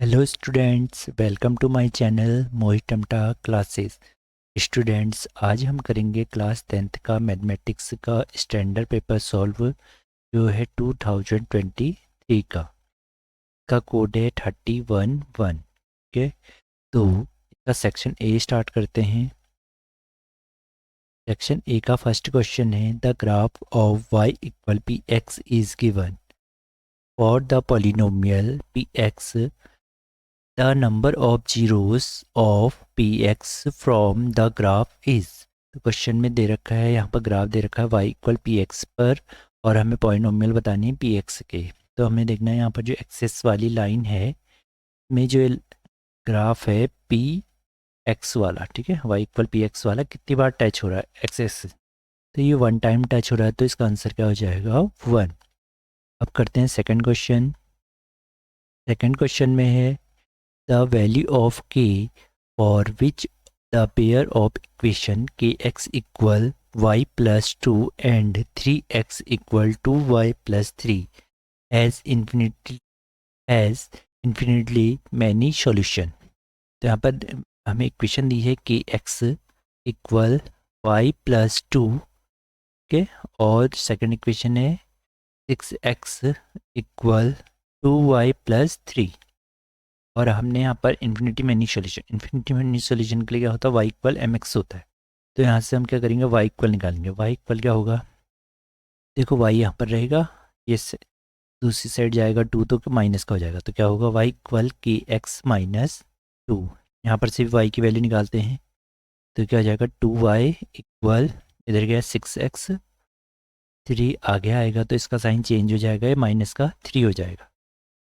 Hello students, welcome to my channel Mohit Tamta classes. Students, आज हम करेंगे क्लास 10th का मैथमेटिक्स का स्टैंडर्ड पेपर सॉल्व जो है 2023 का कोड है 311। ओके, तो इसका सेक्शन ए स्टार्ट करते हैं। सेक्शन ए का फर्स्ट क्वेश्चन है the graph of y equal P x is given for the polynomial P x the number of zeros of px from the graph is। तो question में दे रखा है, यहाँ पर ग्राफ दे रखा है y इक्वल पी एक्स पर और हमें पॉलिनोमियल बतानी है पी एक्स के। तो हमें देखना है यहाँ पर जो एक्सेस वाली लाइन है में जो ग्राफ है पी एक्स वाला, ठीक है, y इक्वल पी एक्स वाला कितनी बार टच हो रहा है एक्सेस से। तो ये वन टाइम टच हो रहा है, तो इसका आंसर क्या हो जाएगा, 1। अब करते हैं सेकंड क्वेश्चन। सेकंड क्वेश्चन में है the value of k for which the pair of equation kx equal y plus 2 and 3x equal to y plus 3 has infinitely many solution। तो यहाँ पर हमें इक्वेशन दी है कि x इक्वल y प्लस 2 के, और सेकंड इक्वेशन है 6x equal 2y plus 3। और हमने यहाँ पर इन्फिनिटी मैनी सोल्यूशन के लिए क्या होता है, y इक्वल एम एक्स होता है। तो यहाँ से हम क्या करेंगे, y इक्वल निकालेंगे। y इक्वल क्या होगा, देखो y यहाँ पर रहेगा, ये दूसरी साइड जाएगा 2 तो माइनस का हो जाएगा। तो क्या होगा, y इक्वल के एक्स माइनस 2। यहाँ पर से भी y की वैल्यू निकालते हैं तो क्या हो जाएगा, 2y इक्वल इधर गया 6x, 3 आगे आएगा तो इसका साइन चेंज हो जाएगा, ये माइनस का 3 हो जाएगा।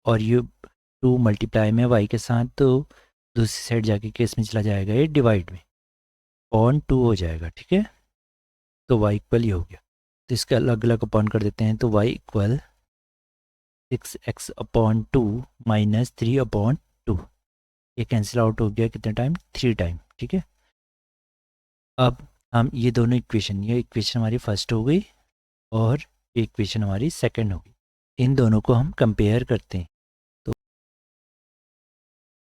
और ये 2 मल्टीप्लाई में y के साथ तो दूसरी साइड जाके केस में चला जाएगा, ये डिवाइड में अपॉन 2 हो जाएगा, ठीक है। तो y इक्वल ये हो गया। तो इसका अलग अलग अपॉन कर देते हैं, तो y equal 6x upon 2 minus 3 upon 2। ये कैंसिल आउट हो गया कितने टाइम, 3 टाइम, ठीक है। अब हम ये दोनों इक्वेशन, ये इक्वेशन हमारी फर्स्ट हो गई और ये इक्वेशन हमारी सेकंड हो गई। इन दोनों को हम कंपेयर करते हैं। तो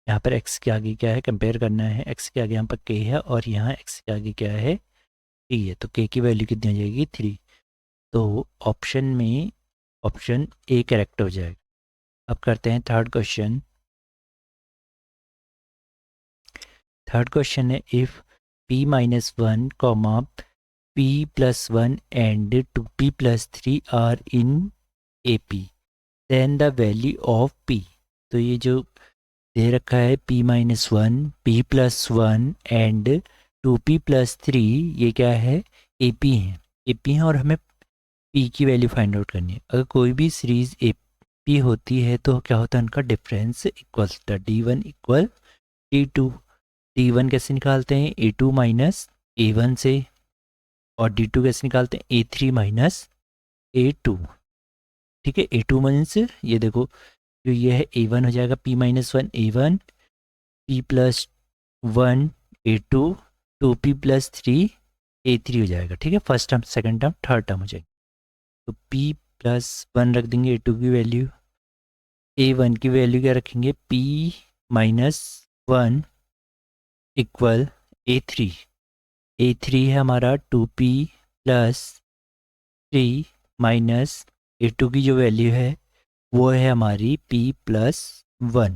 यहाँ पर x के आगे क्या है, कंपेयर करना है। x के आगे यहाँ पर k है और यहाँ x के आगे क्या है, t है। तो k की वैल्यू कितनी हो जाएगी, 3। तो ऑप्शन में ऑप्शन ए करेक्ट हो जाएगा। अब करते हैं थर्ड क्वेश्चन। थर्ड क्वेश्चन है if p minus 1 comma p plus 1 and 2p plus 3 are in AP then the value of p। तो ये जो दे रखा है p minus 1, p plus 1 and 2p plus 3, ये क्या है, AP है। AP है और हमें p की वैल्यू फाइंड आउट करनी है। अगर कोई भी सीरीज AP होती है तो क्या होता है, उनका डिफरेंस इक्वल्स होता है D1 इक्वल D2। D1 कैसे निकालते हैं, A2 माइनस A1 से, और D2 कैसे निकालते हैं, A3 माइनस A2, ठीक है। A2 मीन्स ये देखो, जो ये है A1 हो जाएगा p minus 1 A1, p plus 1 A2, 2p plus 3 A3 हो जाएगा, ठीक है। First term, second term, third term हो जाएगी। तो p प्लस 1 रख देंगे A2 की वैल्यू, A1 की वैल्यू क्या रखेंगे, p minus 1 equal A3। A3 है हमारा 2p प्लस 3 माइनस A2 की जो वैल्यू है वो है हमारी p प्लस 1।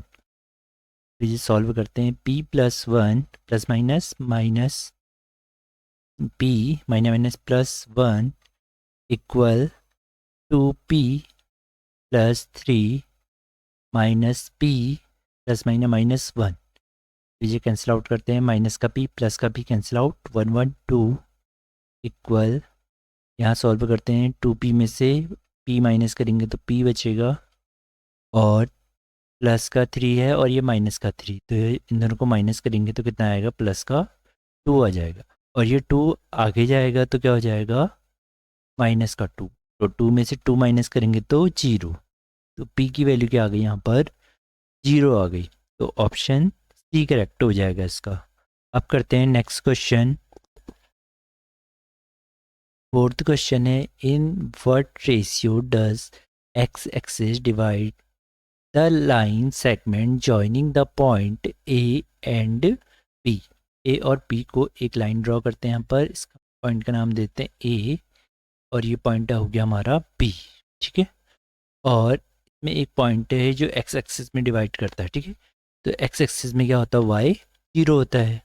इसे सॉल्व करते हैं, p plus 1 plus minus minus p minus minus plus 1 equal 2p plus 3 minus p plus minus minus 1। इसे कैंसिल आउट करते हैं, माइनस का p प्लस का p कैंसिल आउट, 1 1 2 इक्वल, यहाँ सॉल्व करते हैं, 2p में से p माइनस करेंगे तो p बचेगा, और प्लस का 3 है और ये माइनस का 3, तो इन दोनों को माइनस करेंगे तो कितना आएगा, प्लस का 2 आ जाएगा। और ये 2 आगे जाएगा तो क्या हो जाएगा, माइनस का 2। तो 2 में से 2 माइनस करेंगे तो 0। तो p की वैल्यू क्या आ गई, यहाँ पर 0 आ गई। तो ऑप्शन सी करेक्ट हो जाएगा इसका। अब करते हैं नेक्स्ट क्वेश्चन। फोर्थ क्वेश्चन है in what ratio does x axis divide the line segment joining the point A and B. A और बी को एक लाइन ड्रॉ करते हैं यहाँ पर, इसका पॉइंट का नाम देते हैं ए और ये पॉइंट हो गया हमारा बी। ठीक है, और इसमें एक पॉइंट है जो एक्स एक्सिस में डिवाइड करता है। ठीक है, तो एक्स एक्सिस में क्या होता है, वाई 0 होता है।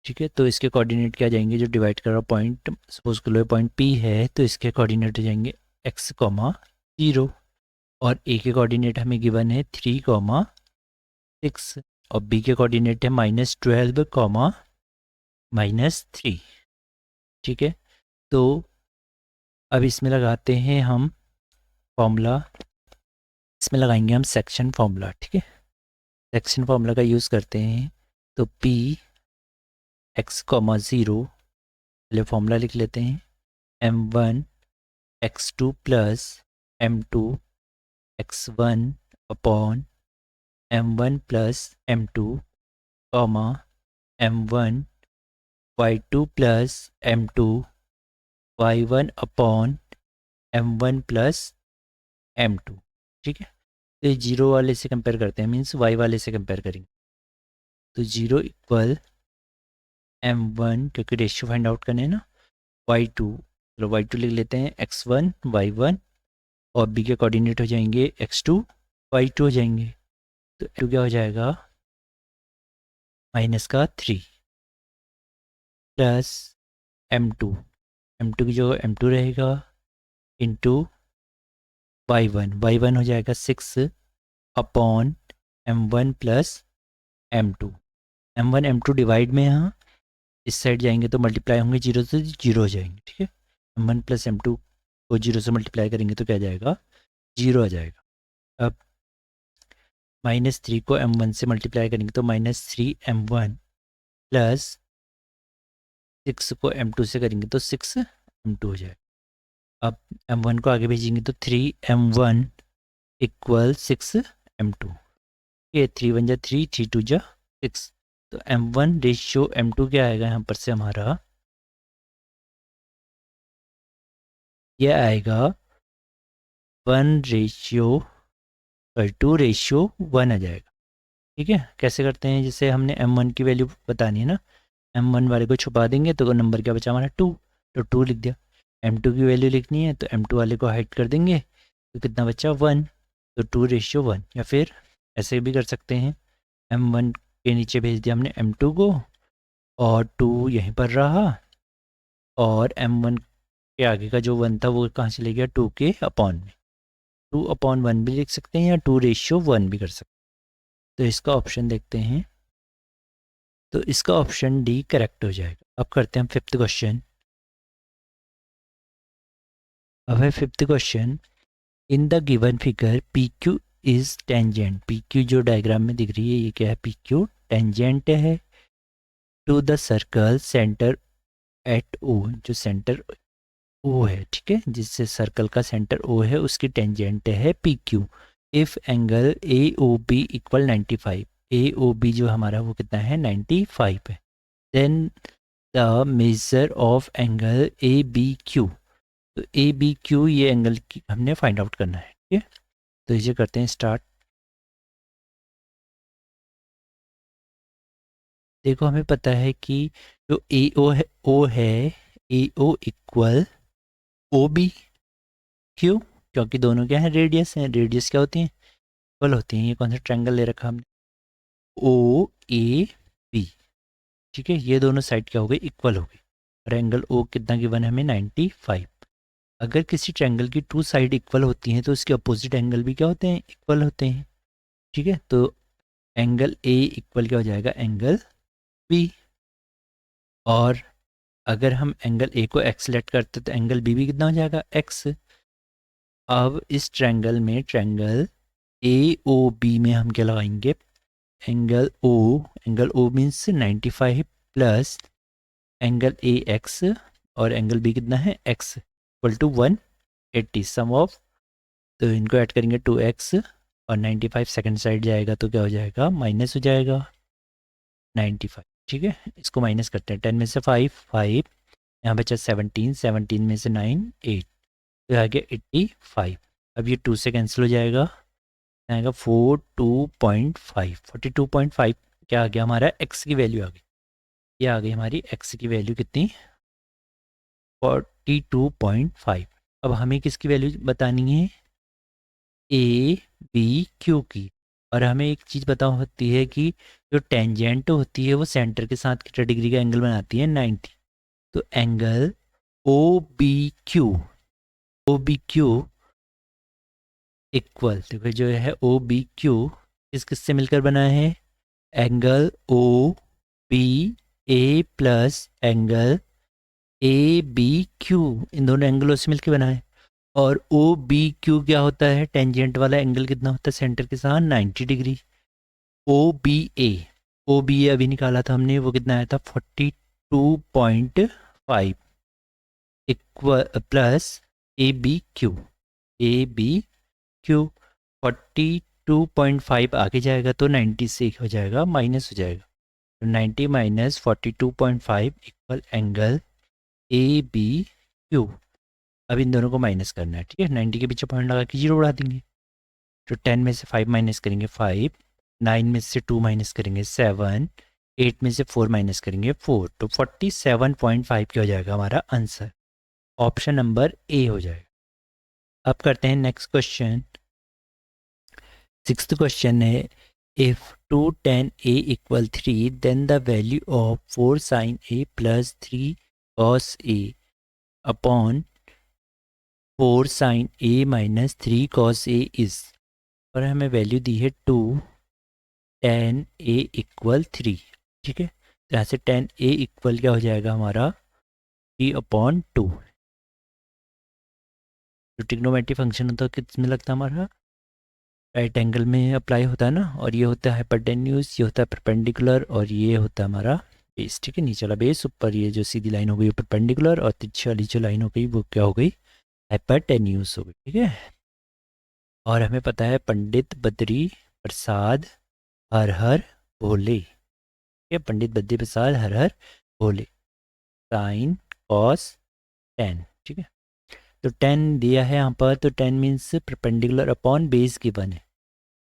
ठीक है, तो इसके कोऑर्डिनेट क्या जाएंगे, जो डिवाइड कर रहा पॉइंट सपोज कर लो पॉइंट पी है, तो इसके कोऑर्डिनेट हो जाएंगे एक्स कॉमा 0 और ए के कोऑर्डिनेट हमें गिवन है 3 कॉमा 6 और बी के कोऑर्डिनेट है -12 कॉमा -3। ठीक है, तो अब इसमें लगाते हैं हम फॉर्मूला, इसमें लगाएंगे हम सेक्शन फॉर्मूला। ठीक है, सेक्शन फॉर्मूला का यूज़ करते हैं, तो पी एक्स कॉमा 0, पहले फॉर्मूला लिख लेते हैं, m1 x2 plus m2 x1 upon m1 plus m2 comma m1 y2 plus m2 y1 upon m1 plus m2। ठीक है, तो ये 0 वाले से कंपेयर करते हैं, मीन्स y वाले से कंपेयर करेंगे, तो 0 इक्वल m1 क्योंकि रेशियो फाइंड आउट करने हैं ना, y2, चलो y2 लिख लेते हैं x1 y1 और b के कोऑर्डिनेट हो जाएंगे x2 y2 हो जाएंगे, तो टू क्या हो जाएगा -3 प्लस m2 की जो m2 रहेगा इंटू y1 हो जाएगा 6 upon m1 plus m1 m2 divide में यहाँ इस साइड जाएंगे तो मल्टीप्लाई होंगे 0 से 0 हो जाएंगे। ठीक है, m1 प्लस m2 को 0 से मल्टीप्लाई करेंगे तो क्या जाएगा 0 आ जाएगा। अब -3 को m1 से मल्टीप्लाई करेंगे तो -3m1 प्लस 6 को m2 से करेंगे तो 6m2 हो जाएगा। अब m1 को आगे भेजेंगे तो 3m1 इक्वल 6m2, ये 3 1 जा 3 3 2 जा 6, तो m1 रेशियो m2 क्या आएगा यहाँ पर से हमारा, ये आएगा 2:1 आ जाएगा। ठीक है, कैसे करते हैं, जैसे हमने m1 की वैल्यू बतानी है ना, m1 वाले को छुपा देंगे तो नंबर क्या बचा हमारा 2, तो 2 लिख दिया। m2 की वैल्यू लिखनी है तो m2 वाले को हाइड कर देंगे तो कितना बचा 1, तो 2:1, या फिर ऐसे भी कर सकते हैं, m1 के नीचे भेज दिया हमने m2 को और 2 यहीं पर रहा और m1 के आगे का जो 1 था वो कहाँ चले गया 2 के अपॉन में, 2/1 भी लिख सकते हैं या 2:1 भी कर सकते हैं। तो इसका ऑप्शन देखते हैं, तो इसका ऑप्शन डी करेक्ट हो जाएगा। अब करते हैं हम फिफ्थ क्वेश्चन। अब है fifth question, in the given figure P Q is tangent, P Q जो डायग्राम में दिख रही है ये क्या है, पी क्यू टेंजेंट है to the circle centre at O, जो सेंटर ओ है। ठीक है, जिससे सर्कल का सेंटर ओ है उसकी टेंजेंट है P Q. If angle A O B equal 95, A O B जो हमारा वो कितना है 95 है, then the measure of angle A B Q, तो ए बी क्यू ये एंगल की हमने फाइंड आउट करना है। ठीक है, तो इसे करते हैं स्टार्ट। देखो हमें पता है कि जो ओ है ए ओ इक्वल ओ बी, क्यों, क्योंकि दोनों क्या है रेडियस हैं, रेडियस क्या होती हैं इक्वल होती हैं। ये कौन सा ट्रायंगल ले रखा हमने, ओ ए बी। ठीक है, ये दोनों साइड क्या हो गई इक्वल हो गई और एंगल ओ कितना गिवन है हमें 95। अगर किसी ट्रायंगल की 2 साइड इक्वल होती हैं तो उसके अपोजिट एंगल भी क्या होते हैं इक्वल होते हैं। ठीक है, तो एंगल ए इक्वल क्या हो जाएगा एंगल बी, और अगर हम एंगल ए को एक्स सेलेक्ट करते तो एंगल बी भी कितना हो जाएगा एक्स। अब इस ट्रायंगल में ट्रायंगल ए ओ बी में हम क्या लगाएंगे angle O means 95 plus angle A X और एंगल बी कितना है X equal to 180 sum of, तो इनको ऐड करेंगे 2x और 95 सेकंड साइड जाएगा तो क्या हो जाएगा माइनस हो जाएगा 95। ठीक है, इसको माइनस करते हैं, 10 में से 5 यहाँ बचा 17 में से 9 8, तो आ गया 85। अब ये 2 से कैंसिल हो जाएगा आएगा 42.5। 42.5 क्या आ गया हमारा, एक्स की वैल्यू आ गई। ये आ गई हमारी एक्स की वैल्यू कितनी, 42.5। अब हमें किसकी वैल्यू बतानी है, ए बी क्यू की। और हमें एक चीज़ पता होती है कि जो टेंजेंट होती है वो सेंटर के साथ कितना डिग्री का एंगल बनाती है, 90। तो angle O B Q, O B Q equal, देखो जो है ओ बी क्यू किससे मिलकर बना है, angle O B A plus angle A B Q, इन दोनों एंगलों से मिलकर बना है। और ओ बी क्यू क्या होता है, टेंजेंट वाला एंगल कितना होता है सेंटर के साथ, 90 degree. O B A, O B A अभी निकाला था हमने, वो कितना आया था 42.5 equal plus A B Q, A B Q 42.5 आगे जाएगा तो 90 से हो जाएगा, माइनस हो जाएगा। तो 90 minus 42.5 equal angle A B Q. अब इन दोनों को माइनस करना है, ठीक है। 90 के पीछे पॉइंट लगा के जीरो उड़ा देंगे। तो 10 में से 5 माइनस करेंगे 5, 9 में से 2 माइनस करेंगे 7, 8 में से 4 माइनस करेंगे 4। तो 47.5 क्या हो जाएगा हमारा आंसर, ऑप्शन नंबर ए हो जाएगा। अब करते हैं नेक्स्ट क्वेश्चन। सिक्स्थ क्वेश्चन है, if 2 tan a equal 3 then the value of 4 sin a plus 3 cos a upon 4 sin a minus 3 cos a is. और हमें वैल्यू दी है 2 tan a इक्वल 3, ठीक है। तो यहाँ से tan a इक्वल क्या हो जाएगा हमारा 3/2। जो ट्रिग्नोमेट्री फंक्शन होता है किस में लगता है हमारा, राइट एंगल में अप्लाई होता है ना। और ये होता है हाइपोटेन्यूज, ये होता है परपेंडिकुलर, और ये होता है हमारा बेस, ठीक है। नीचे वाला बेस, ऊपर ये जो सीधी लाइन हो गई परपेंडिकुलर, और तिरछी वाली जो लाइन हो गई वो क्या हो गई, हाइपोटेन्यूज हो गई, ठीक है। और हमें पता है पंडित बद्री प्रसाद हर हर भोले, ठीक है। पंडित बद्री प्रसाद हर हर भोले, साइन कॉस टेन, ठीक है। तो 10 दिया है यहाँ पर, तो 10 means perpendicular upon base given है।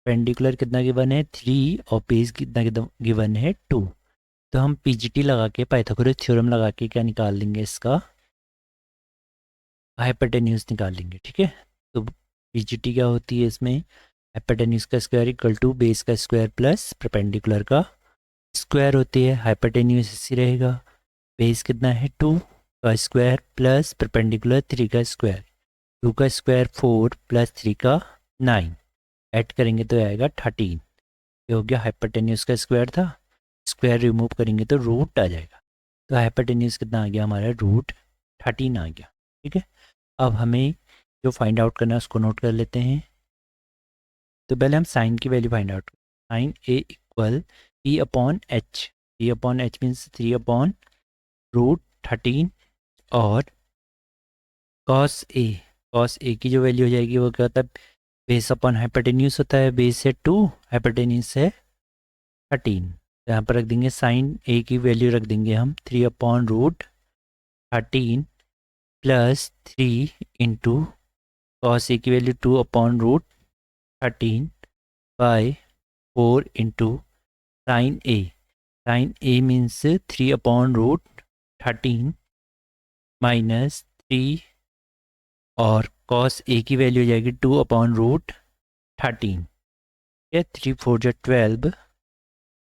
पेंडिकुलर कितना गिवन है 3, और बेस कितना गिवन है 2। तो हम पीजीटी लगा के, पाइथागोरस थ्योरम लगा के क्या निकाल लेंगे, इसका हाइपोटेन्यूज निकाल लेंगे, ठीक है। तो पीजीटी क्या होती है इसमें, हाइपोटेन्यूज का स्क्वायर इक्वल टू बेस का स्क्वायर प्लस परपेंडिकुलर का स्क्वायर होती है। हाइपोटेन्यूज इसी रहेगा, बेस कितना है 2 का स्क्वायर प्लस परपेंडिकुलर 3 का स्क्वायर, 2 का स्क्वायर 4 प्लस 3 का 9, ऐड करेंगे तो आएगा 13। ये हो गया हाइपोटेन्यूज का स्क्वायर था, स्क्वायर रिमूव करेंगे तो रूट आ जाएगा। तो हाइपोटेन्यूज कितना आ गया हमारा, रूट 13 आ गया, ठीक है। अब हमें जो फाइंड आउट करना है उसको नोट कर लेते हैं। तो पहले हम साइन की वैल्यू फाइंड आउट करें। साइन ए इक्वल P/H, P/H मीन्स 3/√13, और कॉस ए की जो वैल्यू हो जाएगी वो क्या होता है, बेस अपॉन हाइपोटेन्यूज होता है, बेस है 2, हाइपोटेन्यूज है 13। तो यहाँ पर रख देंगे साइन ए की वैल्यू रख देंगे हम 3/√13 प्लस 3 इंटू कॉस ए की वैल्यू 2/√13 बाय 4 इंटू साइन ए मीन्स 3/√13 माइनस 3, और कॉस ए की वैल्यू हो जाएगी 2/√13, ठीक है। 3 4 जो 12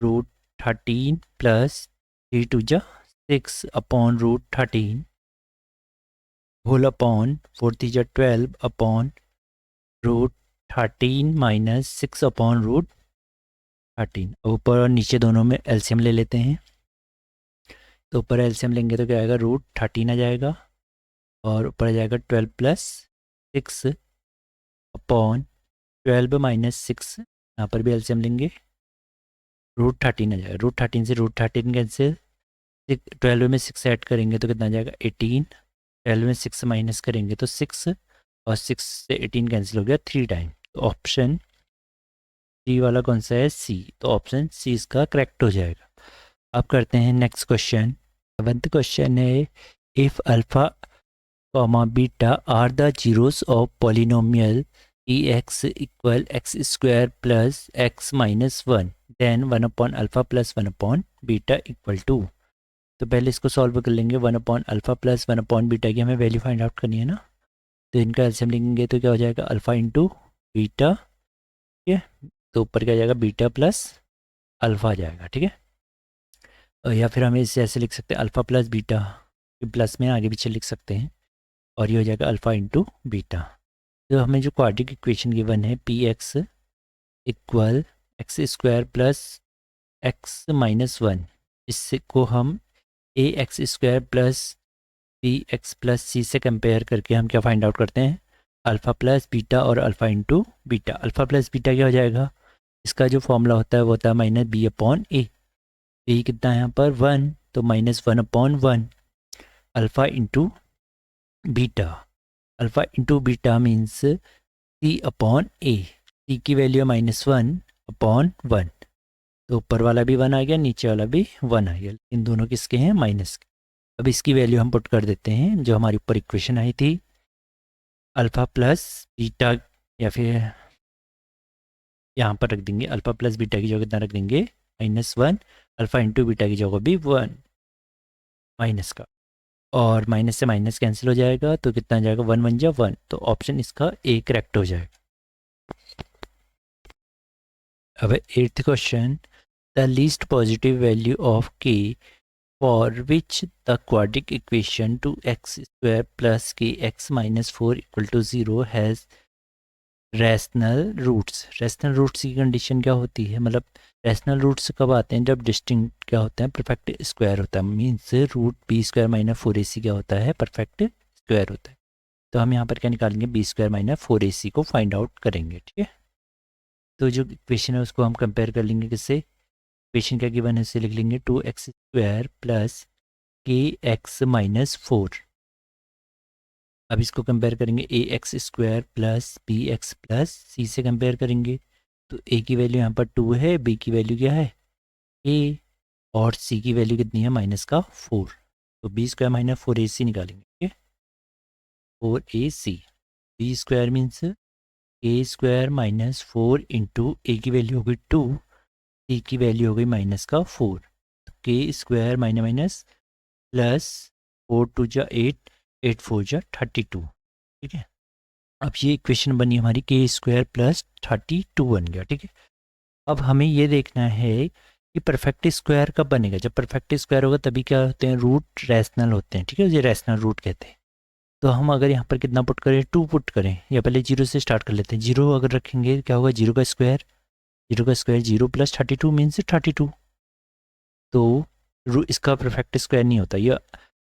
√13 प्लस 3 2 जा 6/√13 होल अपॉन 4 3 जा 12/√13 माइनस 6/√13। ऊपर और नीचे दोनों में एलसीएम ले लेते हैं। तो ऊपर एलसीएम लेंगे तो क्या आएगा, √13 आ जाएगा, और ऊपर आ जाएगा 12 प्लस 6/12 माइनस 6, यहाँ पर भी एलसीएम लेंगे, √13 आ जाएगा। √13 से √13 कैंसिल, 12 में 6 ऐड करेंगे तो कितना आ जाएगा 18, 12 में 6 माइनस करेंगे तो 6, और 6 से 18 कैंसिल हो गया 3 टाइम। तो ऑप्शन सी वाला कौन सा है, सी। तो ऑप्शन सी इसका करेक्ट हो जाएगा। अब करते हैं नेक्स्ट क्वेश्चन। 7th क्वेश्चन है, if alpha comma beta are the zeros of polynomial P x equal x square plus x minus one, then 1/α+1/बीटा इक्वल टू। तो पहले इसको सॉल्व कर लेंगे। 1/α+1/बीटा की हमें वैल्यू फाइंड आउट करनी है ना, तो इनका एलसीएम लेंगे तो क्या हो जाएगा, अल्फ़ा इंटू बीटा, ठीक है। तो ऊपर क्या आ जाएगा, बीटा प्लस अल्फ़ा आ जाएगा, ठीक है। या फिर हमें इसे ऐसे लिख सकते हैं, अल्फ़ा प्लस बीटा, प्लस में आगे पीछे लिख सकते हैं, और ये हो जाएगा अल्फ़ा इंटू बीटा। तो हमें जो क्वाड्रिक इक्वेशन गिवन है, P x equal x square plus x minus one, इससे को हम A x square plus B x plus सी से कंपेयर करके हम क्या फाइंड आउट करते हैं, अल्फ़ा प्लस बीटा और alpha into beta. Alpha plus beta क्या हो जाएगा, इसका जो फॉर्मूला होता है वो होता है minus B upon A. B कितना है यहाँ पर, वन, तो minus one upon one, alpha into beta. Alpha into beta means C upon A. C की वैल्यू है माइनस वन अपॉन वन, तो ऊपर वाला भी वन आ गया, नीचे वाला भी वन आ गया, इन दोनों किसके हैं, माइनस के। अब इसकी वैल्यू हम पुट कर देते हैं जो हमारी ऊपर इक्वेशन आई थी, अल्फ़ा प्लस बीटा, या फिर यहाँ पर रख देंगे अल्फ़ा प्लस बीटा की जगह कितना रख देंगे, minus one, alpha into beta की जगह भी वन माइनस का, और माइनस से माइनस कैंसिल हो जाएगा, तो कितना आ जाएगा, वन वन जा वन, तो ऑप्शन इसका ए करेक्ट हो जाएगा। अब eighth question, the least positive value of के for which the quadratic equation 2x square plus kx minus 4 equal to 0 has rational roots। Rational roots की कंडीशन क्या होती है, मतलब रैशनल रूट्स कब आते हैं, जब डिस्टिंक्ट क्या होता है, परफेक्ट स्क्वायर होता है, means root B square minus four A C क्या होता है, परफेक्ट स्क्वायर होता है। तो हम यहाँ पर क्या निकालेंगे, B square minus four A सी को फाइंड आउट करेंगे, ठीक है। तो जो इक्वेशन है उसको हम कंपेयर कर लेंगे किससे, इक्वेशन क्या गिवन है उसे लिख लेंगे, 2x square plus k x minus four. अब इसको कंपेयर करेंगे a x square plus B x plus सी से कंपेयर करेंगे, तो ए की वैल्यू यहाँ पर टू है, बी की वैल्यू क्या है ए, और सी की वैल्यू कितनी है, माइनस का फोर, तो B square minus four A सी निकालेंगे, ठीक है, four A C. B square means A square minus four into ए की वैल्यू हो गई टू, सी की वैल्यू हो गई माइनस का फोर, तो के square minus minus plus four two जा एट, एट फोर जा 32, ठीक है। अब ये इक्वेशन बनी हमारी के स्क्वायर प्लस 32 बन गया, ठीक है। अब हमें ये देखना है कि परफेक्ट स्क्वायर कब बनेगा, जब परफेक्ट स्क्वायर होगा तभी क्या होते हैं, रूट रैशनल होते हैं, ठीक है, ये रैशनल रूट कहते हैं। तो हम अगर यहाँ पर कितना पुट करें, टू पुट करें, या पहले जीरो से स्टार्ट कर लेते हैं। जीरो अगर रखेंगे क्या होगा, जीरो का स्क्वायर, जीरो का स्क्वायर जीरो प्लस 32 मीन्स 32, तो इसका परफेक्ट स्क्वायर नहीं होता, ये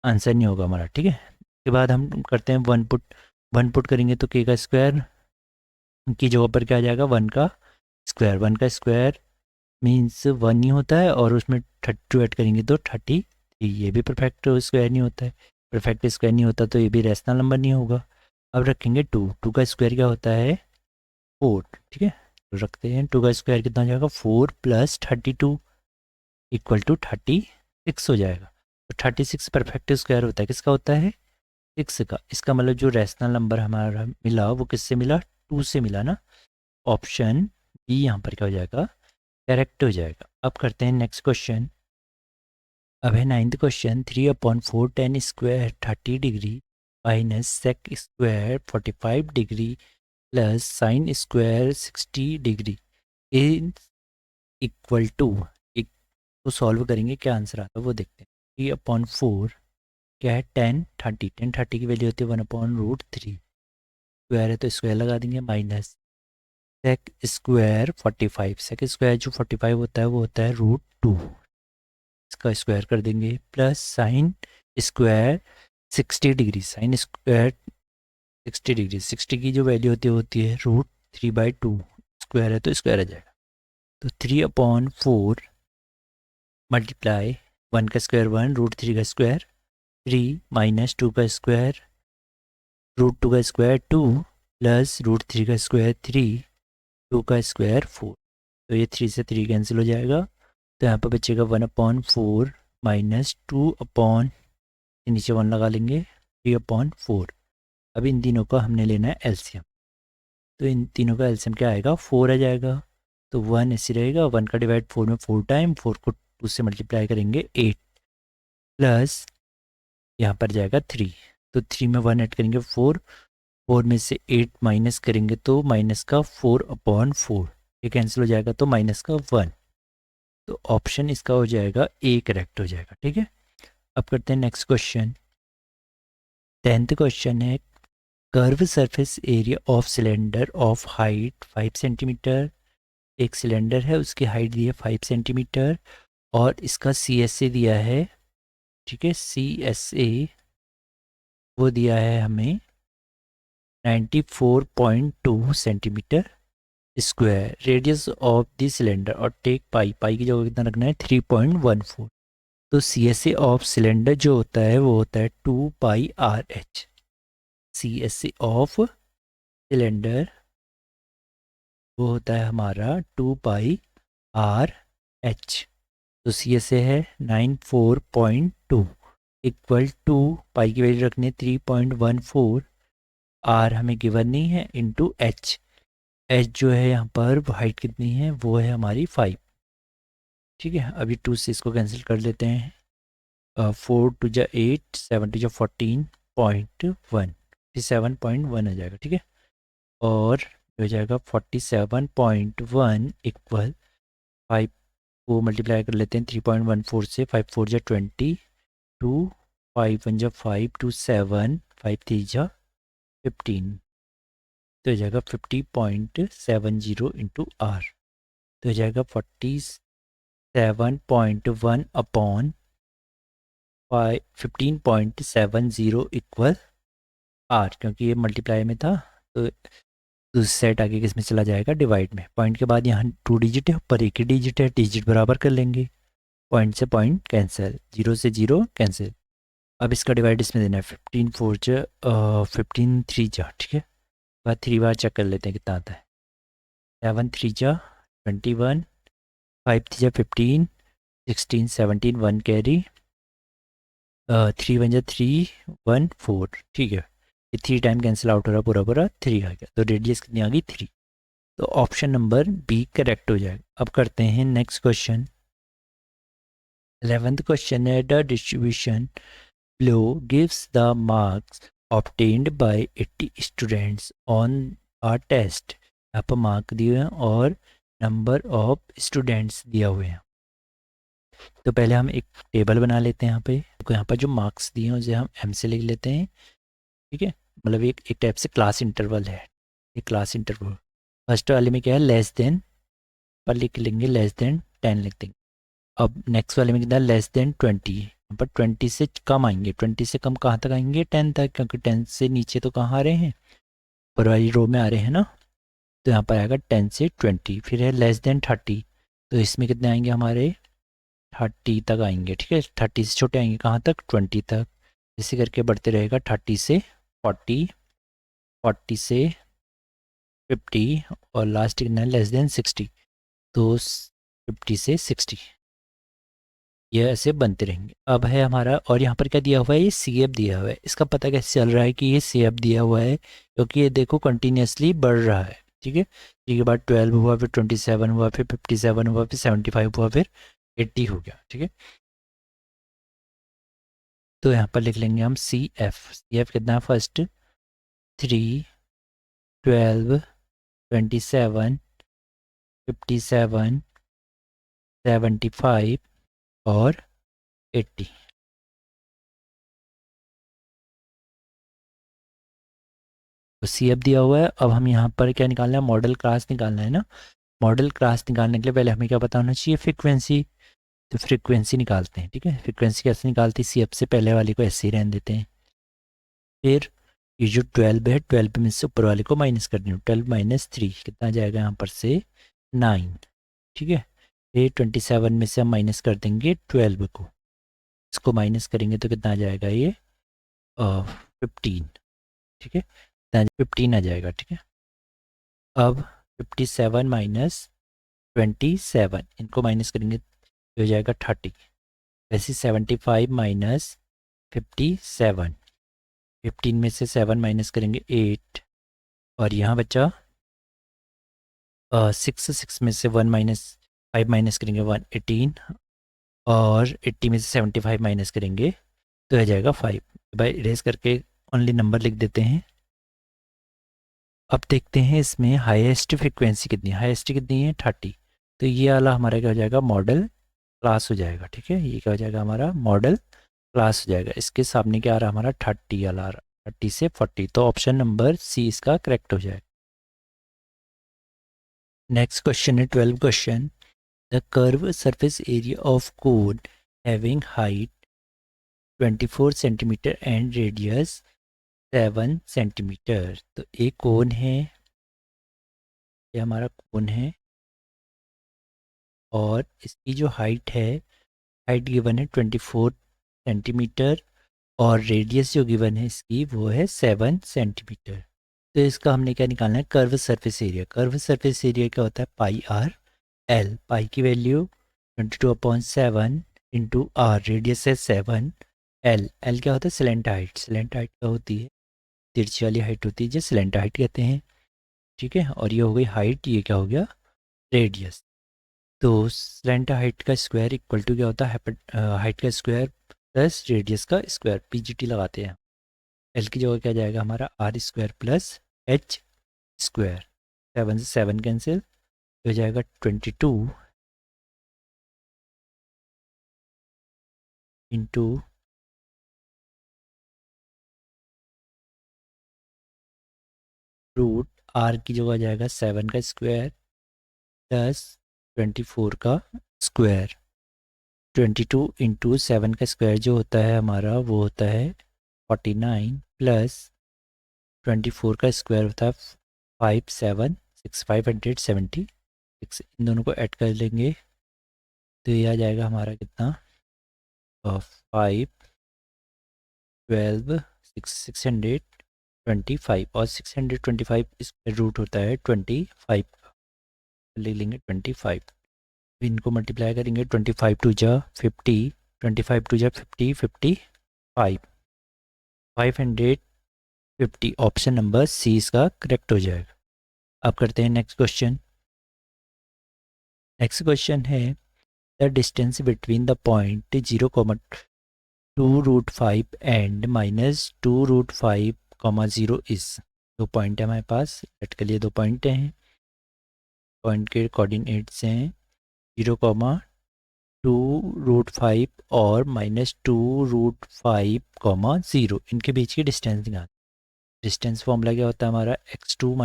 आंसर नहीं होगा हमारा, ठीक है। उसके बाद हम करते हैं वन पुट, वन पुट करेंगे तो के का स्क्वायर की जगह पर क्या आ जाएगा, वन का स्क्वायर, वन का स्क्वायर मीन्स वन ही होता है, और उसमें 32 ऐड करेंगे तो 33, ये भी परफेक्ट स्क्वायर नहीं होता है, परफेक्ट स्क्वायर नहीं होता तो ये भी रैशनल नंबर नहीं होगा। अब रखेंगे टू, टू का स्क्वायर क्या होता है, फोर, ठीक है, तो रखते हैं टू का स्क्वायर कितना हो जाएगा, फोर प्लस 32 इक्वल टू 36 हो जाएगा। तो 36 परफेक्ट स्क्वायर होता है, किसका होता है, सिक्स का। इसका मतलब जो रैशनल नंबर हमारा मिला वो किससे मिला, टू से मिला ना, ऑप्शन बी यहाँ पर क्या हो जाएगा, करेक्ट हो जाएगा। अब करते हैं नेक्स्ट क्वेश्चन। अब है ninth question, 3/4 tan square 30 degree minus sec square 45 degree plus sine square 60 degree is equal to, एक को सॉल्व करेंगे क्या आंसर आता है वो देखते हैं। 3/4 क्या है, टेन थर्टी की वैल्यू होती है 1/√3, स्क्वायर है तो स्क्वायर लगा देंगे, minus sec square 45, sec square जो 45 होता है वो होता है √2, इसका स्क्वायर कर देंगे, plus sine square 60 degree, sign square 60 degree, 60 की जो वैल्यू होती है √3/2, स्क्वायर है तो स्क्वायर आ जाएगा, तो 3/4 मल्टीप्लाई, वन का स्क्वायर वन, √3 का स्क्वायर थ्री, माइनस टू का स्क्वायर, √2 का स्क्वायर टू, प्लस √3 का स्क्वायर थ्री, टू का स्क्वायर फोर, तो ये थ्री से थ्री कैंसिल हो जाएगा, तो यहाँ पर बचेगा 1/4 माइनस 2 नीचे वन लगा लेंगे, 3/4। अब इन तीनों का हमने लेना है एलसीएम, तो इन तीनों का एलसीएम क्या आएगा, 4 आ जाएगा। तो 1 ऐसे रहेगा, 1 का डिवाइड 4 में 4 टाइम, 4 को 2 से मल्टीप्लाई करेंगे 8 प्लस यहाँ पर जाएगा 3। तो 3 में 1 ऐड करेंगे 4, 4 में से 8 माइनस करेंगे तो माइनस का 4/4, ये कैंसिल हो जाएगा तो माइनस का 1। तो ऑप्शन इसका हो जाएगा ए करेक्ट हो जाएगा। ठीक है, अब करते हैं नेक्स्ट क्वेश्चन। 10th क्वेश्चन है, curve surface area of cylinder of height 5 centimetre. एक सिलेंडर है, उसकी हाइट दी है 5 सेंटीमीटर और इसका सी एस ए दिया है। ठीक है, सी एस ए वो दिया है हमें 94.2 centimetre square. Radius of the cylinder और टेक पाई, पाई की जगह कितना रखना है 3.14। तो C S A of cylinder जो होता है वो होता है 2πRH। C S A of cylinder वो होता है हमारा 2πRH। तो सी एस ए है 94.2 इक्वल टू पाई की वैल्यू रखनी है 3.14, आर हमें गिवन नहीं है, इंटू एच। एच जो है यहाँ पर हाइट कितनी है वो है हमारी 5। ठीक है, अभी 2 से इसको कैंसिल कर लेते हैं। 4 टू जा 8, 7 टू जा 14.1, 47.1 आ जाएगा। ठीक है, और हो जाएगा 47.1 इक्वल 5 को मल्टीप्लाई कर लेते हैं 3.14 से, 5 4 जा 20, 2 5 1 जा 5, 2 7, 5 3 जा 15। तो हो जाएगा 50.70 इंटू आर। तो हो जाएगा 47.1 अपॉन 15.70 इक्वल आर, क्योंकि ये मल्टीप्लाई में था तो दूसरी साइड आगे किस में चला जाएगा, डिवाइड में। पॉइंट के बाद यहाँ 2 डिजिट है, ऊपर एक ही डिजिट है, डिजिट बराबर कर लेंगे, पॉइंट से पॉइंट कैंसिल, 0 से 0 कैंसिल। अब इसका डिवाइड इसमें देना है 15 4 जा 15 3 जा। ठीक है, बाद 3 बार चेक कर लेते हैं कितना आता है। 7 3 जा 21, 5 3 जा 15, 16 17 1 कैरी, 3 1 जा 3 1 4। ठीक है, ये 3 टाइम कैंसिल आउट हो रहा, पूरा पूरा 3 आ गया। तो रेडियस कितनी आ गई 3। तो ऑप्शन नंबर बी करेक्ट हो जाएगा। अब करते हैं नेक्स्ट क्वेश्चन। 11th क्वेश्चन है, the distribution below gives the marks obtained by 80 students on a test। यहाँ पर मार्क दिए हुए हैं और नंबर ऑफ स्टूडेंट्स दिया हुए हैं। तो पहले हम एक टेबल बना लेते हैं। यहाँ पर जो मार्क्स दिए हैं उसे हम एम से लिख लेते हैं। ठीक है, मतलब एक टाइप से क्लास इंटरवल है, एक क्लास इंटरवल। फर्स्ट वाले में क्या है, लेस देन पर लिख लेंगे, लेस देन 10 लिख देंगे। अब नेक्स्ट वाले में कितना, लेस देन 20, पर 20 से कम आएंगे। 20 से कम कहाँ तक आएंगे, 10 तक, क्योंकि 10 से नीचे तो कहाँ आ रहे हैं, ऊपर वाली रो में आ रहे हैं ना। तो यहाँ पर आएगा 10 से 20। फिर है लेस देन 30, तो इसमें कितने आएंगे हमारे, 30 तक आएंगे। ठीक है, 30 से छोटे आएंगे कहाँ तक, 20 तक। इसी करके बढ़ते रहेगा 30 से 40, 40 से 50 और लास्ट कितना है, लेस देन 60। तो 50 से 60 ये ऐसे बनते रहेंगे। अब है हमारा, और यहाँ पर क्या दिया हुआ है, ये सी एफ दिया हुआ है। इसका पता कैसे चल रहा है कि ये सी एफ दिया हुआ है, क्योंकि ये देखो कंटिन्यूसली बढ़ रहा है। ठीक है, ठीक है, बाद 12 हुआ, फिर 27 हुआ, फिर 57 हुआ, फिर 75 हुआ, फिर 80 हो गया। ठीक है, तो यहाँ पर लिख लेंगे हम सी एफ कितना है, फर्स्ट 3 12 27 57 75 और 80। तो सी एफ दिया हुआ है। अब हम यहाँ पर क्या निकालना है, मॉडल क्लास निकालना है ना। मॉडल क्लास निकालने के लिए पहले हमें क्या पता होना चाहिए, फ्रीक्वेंसी। तो फ्रीक्वेंसी निकालते हैं। ठीक है, फ्रीक्वेंसी कैसे निकालती है, सी एफ से पहले वाले को ऐसे ही रहने देते हैं। फिर ये जो 12 है, 12 में से ऊपर वाले को माइनस कर दें, 12 माइनस 3 कितना जाएगा यहाँ पर से 9। ठीक है, फिर 27 में से हम माइनस कर देंगे 12 को, इसको माइनस करेंगे तो कितना आ जाएगा, ये 15। ठीक है, 15 आ जाएगा। ठीक है, अब 57 माइनस 27 इनको माइनस करेंगे तो हो जाएगा 30। वैसे 75 माइनस 57, 15 में से 7 माइनस करेंगे 8 और यहाँ बचा सिक्स में से 1 - 5 माइनस करेंगे 118, और 80 में से 75 माइनस करेंगे तो आ जाएगा 5। भाई इरेज करके ओनली नंबर लिख देते हैं। अब देखते हैं इसमें हाईएस्ट फ्रिक्वेंसी कितनी है। हाईएस्ट कितनी है 30। तो ये वाला हमारा क्या हो जाएगा, मॉडल क्लास हो जाएगा। ठीक है, ये क्या हो जाएगा, हमारा मॉडल क्लास हो जाएगा। इसके सामने क्या आ रहा है, हमारा 30 वाला आ रहा है, 30 से 40। तो ऑप्शन नंबर सी इसका करेक्ट हो जाएगा। नेक्स्ट क्वेश्चन है 12 question. The curve surface area of cone having height 24 centimetre and radius 7 centimetre. तो एक कोन है, ये हमारा कोन है, और इसकी जो हाइट है, हाइट गिवन है 24 सेंटीमीटर, और रेडियस जो गिवन है इसकी वो है 7 सेंटीमीटर। तो इसका हमने क्या निकालना है, curve surface area. Curve surface area क्या होता है, पाई आर एल। पाई की वैल्यू 22/7 इंटू आर, रेडियस है 7, एल। एल क्या होता है, सिलेंट हाइट। सिलेंट हाइट क्या होती है, तिरछी वाली हाइट होती है, जो सिलेंट हाइट कहते हैं। ठीक है, और ये हो गई हाइट, ये क्या हो गया, रेडियस। तो स्लेंट हाइट का स्क्वायर इक्वल टू क्या होता है, हाइट का स्क्वायर प्लस रेडियस का स्क्वायर, पीजीटी लगाते हैं। एल की जगह क्या जाएगा हमारा, R square plus H square. 7 से 7 कैंसिल, तो हो जाएगा 22 इंटू रूट, आर की जगह जाएगा 7 का स्क्वायर प्लस 24 का स्क्वायर। 22 इंटू 7 का स्क्वायर जो होता है हमारा, वो होता है 49, प्लस 24 का स्क्वायर होता है 576, इन दोनों को ऐड कर लेंगे तो ये आ जाएगा हमारा कितना, 5 12 625, और 625 इसका रूट होता है 25 का, ले लेंगे 25। इनको मल्टीप्लाई करेंगे, 25 टू जा 50, 25 टू जा 50, 55, 550। ऑप्शन नंबर सी इसका करेक्ट हो जाएगा। अब करते हैं नेक्स्ट क्वेश्चन। नेक्स्ट क्वेश्चन है, the distance between the point 0,2√5 and -2√5, 0 is. दो पॉइंट है हमारे पास, लेट के लिए दो पॉइंट हैं, पॉइंट के कोऑर्डिनेट्स हैं 0,2√5 और -2√5, 0। इनके बीच की डिस्टेंस निकाल। डिस्टेंस फॉर्मूला क्या होता है हमारा, x2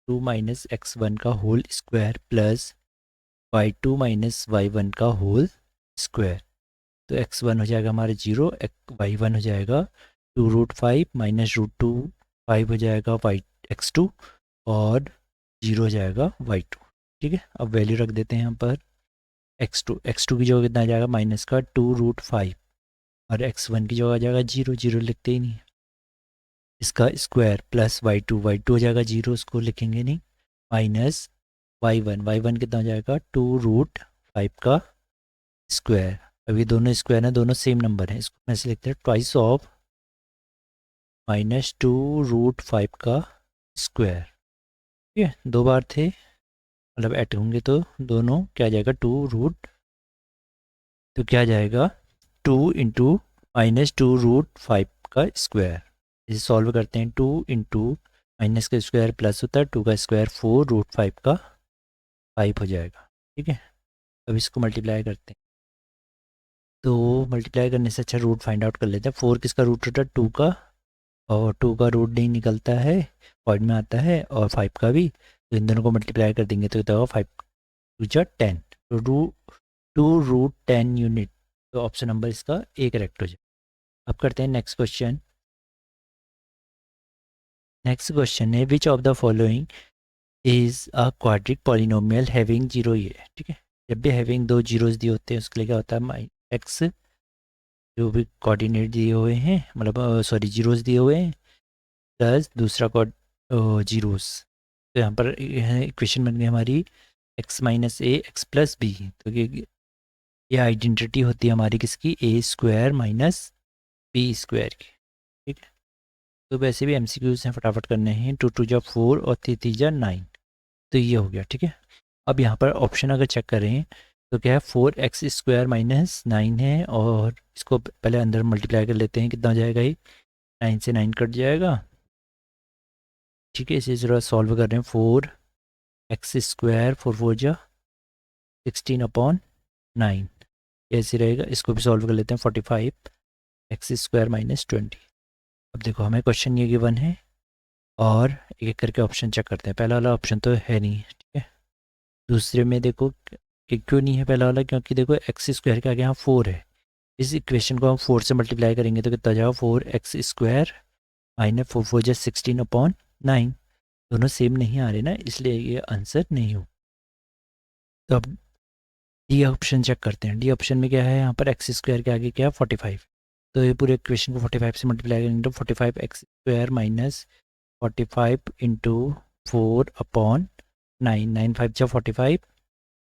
माइनस x1 का whole square plus y2 minus y1 का होल स्क्वायर। तो x1 हो जाएगा हमारा 0, y1 हो जाएगा 2√5 माइनस √2 5 हो जाएगा x2, और 0 हो जाएगा y2। ठीक है, अब वैल्यू रख देते हैं यहाँ पर। x2 की जगह कितना आ जाएगा, माइनस का 2√5, और x1 की जगह आ जाएगा 0, 0 लिखते ही नहीं, इसका स्क्वायर प्लस y2 हो जाएगा 0, उसको लिखेंगे नहीं, माइनस y1 कितना हो जाएगा 2√5 का स्क्वायर। अब ये दोनों स्क्वायर हैं, दोनों सेम नंबर हैं, इसको मैं से लिखते हैं ट्वाइस ऑफ -2√5 का स्क्वायर। ठीक है, दो बार थे, मतलब ऐड होंगे तो दोनों क्या आ जाएगा, 2 रूट, तो क्या आ जाएगा 2 इंटू -2√5 का स्क्वायर। इसे सॉल्व करते हैं, 2 इंटू माइनस का स्क्वायर प्लस होता है 2 का स्क्वायर, 4√5 का 5 हो जाएगा। ठीक है, अब इसको मल्टीप्लाई करते हैं, तो मल्टीप्लाई करने से अच्छा रूट फाइंड आउट कर लेते हैं। 4 किसका रूट होता है, 2 का, और 2 का रूट नहीं निकलता है, पॉइंट में आता है, और 5 का भी, तो इन दोनों को मल्टीप्लाई कर देंगे तो कितना होगा, 5 टू जा 10, तो 2√10 यूनिट। तो ऑप्शन नंबर इसका ए करेक्ट हो जाए। अब करते हैं नेक्स्ट क्वेश्चन। नेक्स्ट क्वेश्चन है, which of the following is a quadric polynomial having 0 ये। ठीक है, जब भी हैविंग दो जीरोस दिए होते हैं उसके लिए क्या होता है, एक्स जो भी कोऑर्डिनेट दिए हुए हैं, मतलब सॉरी जीरोस दिए हुए हैं, प्लस दूसरा कोड जीरोस। तो यहाँ पर इक्वेशन बन गई हमारी x - a x + b। तो ये आइडेंटिटी होती है हमारी किसकी, a² माइनस b² की। ठीक है, तो वैसे भी एमसीक्यूज हैं, फटाफट करने हैं। 2 2 जा 4 और 3 3 जा 9। तो ये हो गया, ठीक है। अब यहाँ पर ऑप्शन अगर चेक करें तो क्या है, 4x² माइनस 9 है, और इसको पहले अंदर मल्टीप्लाई कर लेते हैं, कितना हो जाएगा ये, 9 से 9 कट जाएगा, ठीक है। इसे ज़रा सॉल्व कर रहे हैं, 4x², 4 4 16/9 कैसे रहेगा, इसको भी सॉल्व कर लेते हैं, 45x² माइनस 20। अब देखो हमें क्वेश्चन ये गिवन है, और एक एक करके ऑप्शन चेक करते हैं। पहला वाला ऑप्शन तो है नहीं, ठीक है। दूसरे में देखो कि क्यों नहीं है पहला वाला, क्योंकि देखो x² के आगे यहाँ 4 है। इस इक्वेशन को हम 4 से मल्टीप्लाई करेंगे तो कितना जाएगा, 4x² माइनस 4 4 16/9, दोनों सेम नहीं आ रहे ना, इसलिए ये आंसर नहीं हो। तो अब डी ऑप्शन चेक करते हैं। डी ऑप्शन में क्या है, यहाँ पर x² के आगे क्या है, 45। तो ये पूरे इक्वेशन को 45 से मल्टीप्लाई करेंगे तो 45x² माइनस 45 इंटू 4/9, 9 5 जा 45,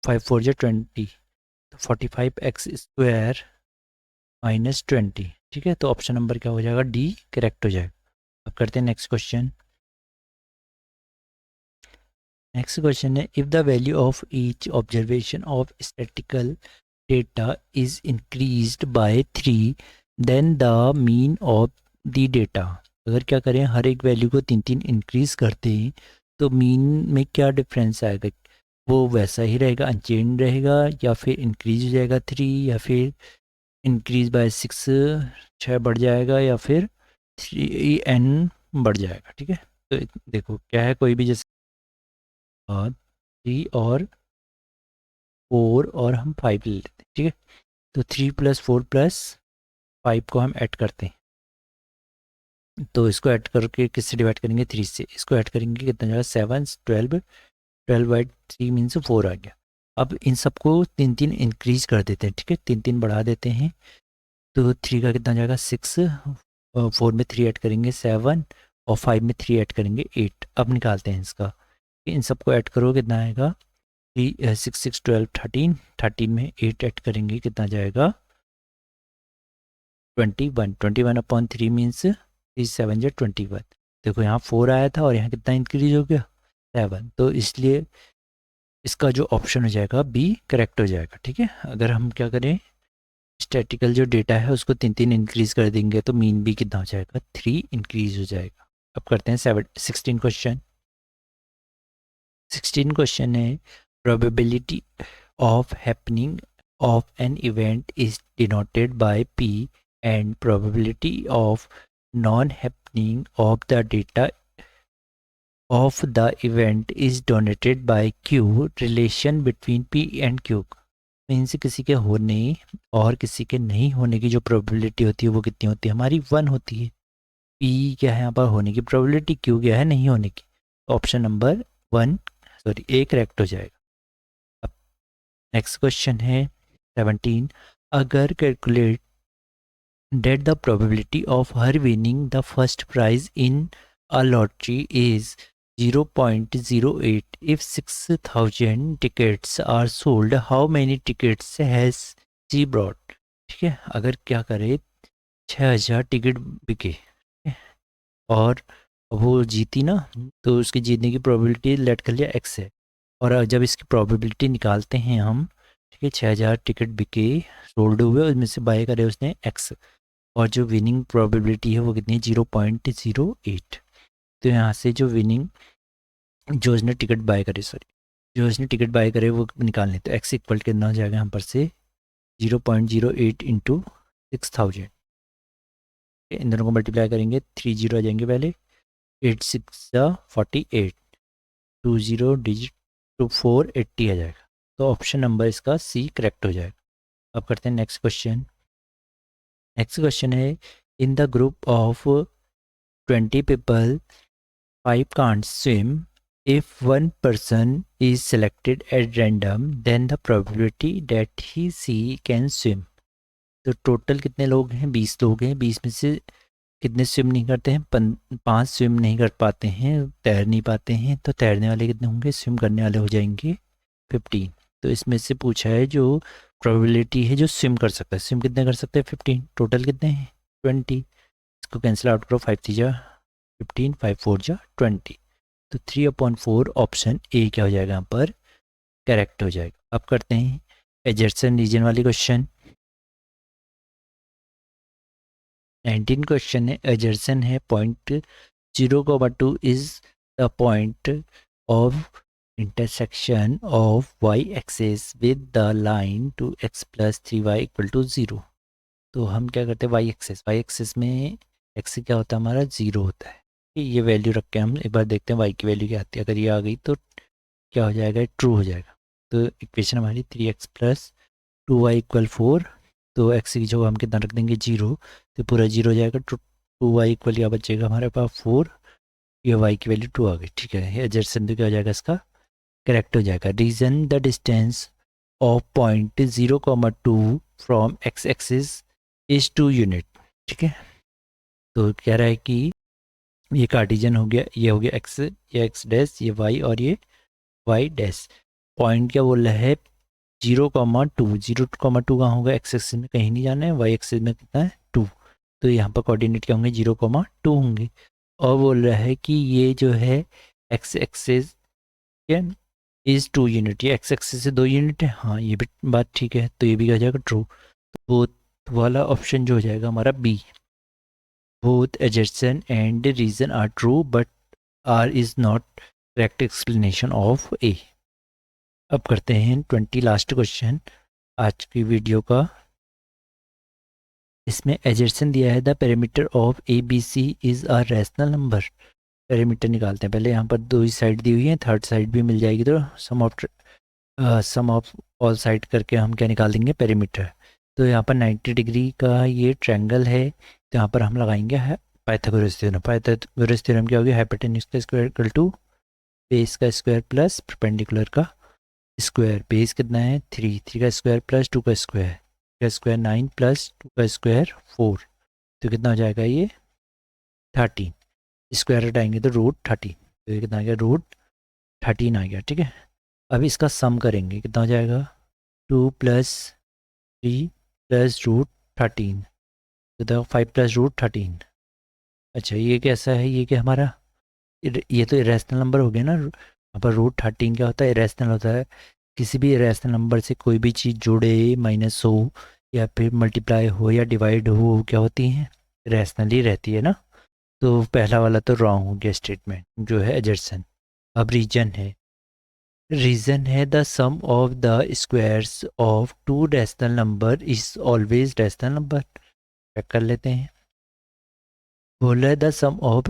5 4 जा 20, तो 45x² माइनस 20, ठीक है। तो ऑप्शन नंबर क्या हो जाएगा, डी करेक्ट हो जाएगा। अब करते हैं नेक्स्ट क्वेश्चन। नेक्स्ट क्वेश्चन है, if the value of each observation of statical data is increased by 3 then the mean of the data. अगर क्या करें, हर एक वैल्यू को 3 3 इंक्रीज करते हैं तो मीन में क्या डिफरेंस आएगा, वो वैसा ही रहेगा, अनचेंज रहेगा, या फिर इंक्रीज हो जाएगा 3, या फिर इंक्रीज बाय 6 6 बढ़ जाएगा, या फिर 3n बढ़ जाएगा, ठीक है। तो देखो क्या है, कोई भी जैसे 3 और 4 और हम 5 ले लेते हैं, ठीक है। तो 3 + 4 + 5 को हम ऐड करते हैं, तो इसको ऐड करके किससे डिवाइड करेंगे, 3 से। इसको ऐड करेंगे कितना जाएगा, 7 12, 12/3 मीन्स 4 आ गया। अब इन सबको 3 3 इंक्रीज कर देते हैं, ठीक है, 3 3 बढ़ा देते हैं। तो 3 का कितना जाएगा, 6, 4 में 3 ऐड करेंगे 7, और 5 में 3 ऐड करेंगे 8। अब निकालते हैं इसका, इन सबको ऐड करो कितना आएगा, 6 6 12 13, 13 में 8 ऐड करेंगे कितना जाएगा, 21, 21/3 मीन्स 3 7 जा 21। देखो यहाँ 4 आया था और यहाँ कितना इंक्रीज हो गया, 7, तो इसलिए इसका जो ऑप्शन हो जाएगा बी करेक्ट हो जाएगा, ठीक है। अगर हम क्या करें, स्टैटिकल जो डेटा है उसको 3 3 इंक्रीज कर देंगे तो मीन भी कितना हो जाएगा, 3 इंक्रीज हो जाएगा। अब करते हैं 16 क्वेश्चन। 16 क्वेश्चन है, probability of happening of an event is denoted by P and probability of non happening of the data of the event is donated bye Q, relation between P and Q. Means किसी के होने और किसी के नहीं होने की जो प्रोबेबिलिटी होती है वो कितनी होती है, हमारी 1 होती है। पी क्या है यहाँ पर होने की प्रोबेबिलिटी, क्यू क्या है नहीं होने की। Option number 1 sorry A correct हो जाएगा। अब नेक्स्ट क्वेश्चन है 17, अगर calculate that the probability of her winning the first prize in a lottery is 0.08, if 6,000 tickets are sold, how many tickets has she brought? ठीक है, अगर क्या करे 6,000 टिकट बिके, ठीक है, और वो जीती ना, तो उसकी जीतने की प्रोबेबिलिटी लेट कर लिया x है, और जब इसकी प्रोबेबिलिटी निकालते हैं हम, ठीक है, 6,000 टिकट बिके, सोल्ड हुए, उसमें से बाय करे उसने x, और जो विनिंग प्रोबेबिलिटी है वो कितनी है, 0.08। तो यहाँ से जो विनिंग, जो उसने टिकट बाय करे, सॉरी जो उसने टिकट बाय करे वो निकालने, तो x इक्वल कितना हो जाएगा यहाँ पर से 0.08 इंटू 6,000, इन दोनों को मल्टीप्लाई करेंगे, 3 0 आ जाएंगे पहले, 8 6 48, 2 0 डिजिट, 2 4 80 आ जाएगा। तो ऑप्शन नंबर इसका सी करेक्ट हो जाएगा। अब करते हैं नेक्स्ट क्वेश्चन। नेक्स्ट क्वेश्चन है, in the group of 20 people 5 can't swim. If one person is selected at random, then the probability that she can swim. तो टोटल कितने लोग हैं, 20 लोग हैं, 20 में से कितने स्विम नहीं करते हैं, 5 स्विम नहीं कर पाते हैं, तैर नहीं पाते हैं, तो तैरने वाले कितने होंगे, स्विम करने वाले हो जाएंगे 15। तो इसमें से पूछा है जो प्रोबेबिलिटी है जो स्विम कर सकता है, स्विम कितने कर सकते हैं 15, टोटल कितने हैं 20, इसको कैंसिल आउट करो, 5 3 जा 15, 5 4 जा 20, तो 3/4 ऑप्शन ए क्या हो जाएगा यहाँ पर करेक्ट हो जाएगा। अब करते हैं एडजेसेंट रीजन वाली क्वेश्चन। 19 क्वेश्चन है, एडजेसेंट है point 0,2 is the point of intersection of y-axis with the line 2x plus 3y equal to 0। तो हम क्या करते हैं y-axis में x क्या होता है हमारा 0 होता है। ये वैल्यू रख के हम एक बार देखते हैं y की वैल्यू क्या आती है। अगर ये आ गई तो क्या हो जाएगा, ट्रू हो जाएगा। तो इक्वेशन हमारी 3x प्लस 2y इक्वल 4, तो x की जगह हम कितना रख देंगे 0, तो पूरा 0 हो जाएगा। 2y इक्वल क्या बचेगा हमारे पास 4, ये y की वैल्यू 2 आ गई। ठीक है, ये एडजेसेंट क्या हो जाएगा इसका करेक्ट हो जाएगा। Reason the distance of point 0,2 from X axis is 2 unit. ठीक है, तो कह रहा है कि ये कार्टिजन हो गया, ये हो गया एक्स, ये एक्स डैश, ये वाई और ये वाई डैश। पॉइंट क्या बोल रहा है 0,2, 0,2 कहाँ होगा एक्स एक्सिस में, कहीं नहीं जाना है, वाई एक्सिस में कितना है 2, तो यहाँ पर कोऑर्डिनेट क्या होंगे 0,2 होंगे। और बोल रहा है कि ये जो है एक्स एक्सिस इज 2 यूनिट, ये एक्स एक्सिस से 2 यूनिट है। हाँ ये भी बात ठीक है, तो ये भी आ जाएगा ट्रू। तो बोथ वाला ऑप्शन जो हो जाएगा हमारा B, both adjacent and reason are true but R is not correct explanation of A. अब करते हैं 20 लास्ट क्वेश्चन आज की वीडियो का। इसमें एडजेसेंट दिया है the perimeter of A B C is a rational number. Perimeter निकालते हैं पहले, यहाँ पर दो ही साइड दी हुई है, थर्ड साइड भी मिल जाएगी, तो सम ऑफ ऑल साइड करके हम क्या निकाल देंगे पेरीमीटर। तो यहाँ पर 90 डिग्री का ये ट्रायंगल है, तो यहाँ पर हम लगाएंगे है पाइथागोरस थ्योरम। पाइथागोरस थ्योरम क्या हो गया, हाइपोटेन्यूज का स्क्वायर इक्वल टू बेस का स्क्वायर प्लस परपेंडिकुलर का स्क्वायर। बेस कितना है 3, 3 का स्क्वायर प्लस 2 का स्क्वायर 9 प्लस 2 का स्क्वायर 4, तो कितना हो जाएगा ये 13। स्क्वायर हटाएंगे तो रूट 13, तो ये कितना आ गया रूट 13 आ गया। ठीक है, अब इसका सम करेंगे, कितना हो जाएगा 2 प्लस 3 प्लस रूट 13, तो 5 प्लस रूट 13। अच्छा ये कैसा है, ये क्या हमारा ये तो इरेशनल नंबर हो गया ना। यहाँ पर रूट 13 क्या होता है, इरेशनल होता है। किसी भी इरेशनल नंबर से कोई भी चीज़ जुड़े, माइनस हो या फिर मल्टीप्लाई हो या डिवाइड हो, क्या होती हैं इरेशनल ही रहती है ना। तो पहला वाला तो रॉन्ग हो गया स्टेटमेंट जो है एडजेसेंट। अब रीजन है the sum of the squares of 2 rational number is always rational number. Check कर लेते हैं। बोल रहा है the sum of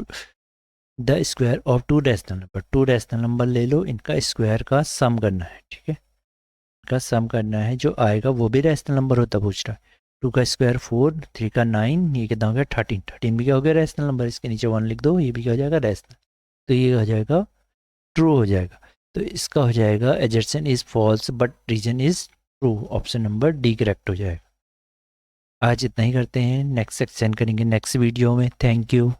the square of 2 rational number, 2 rational number ले लो, इनका स्क्वायर का सम करना है। ठीक है, इनका सम करना है, जो आएगा वो भी रैशनल नंबर होता पूछ रहा है। 2 का स्क्वायर 4, 3 का 9, ये कितना हो गया 13, 13 भी क्या हो गया रैशनल नंबर, इसके नीचे 1 लिख दो, ये भी क्या हो जाएगा रैशनल, तो ये हो जाएगा ट्रू हो जाएगा। तो इसका हो जाएगा adjacent is false but reason is true, option number D correct हो जाएगा। आज इतना ही करते हैं, नेक्स्ट सेक्शन करेंगे नेक्स्ट वीडियो में। Thank you.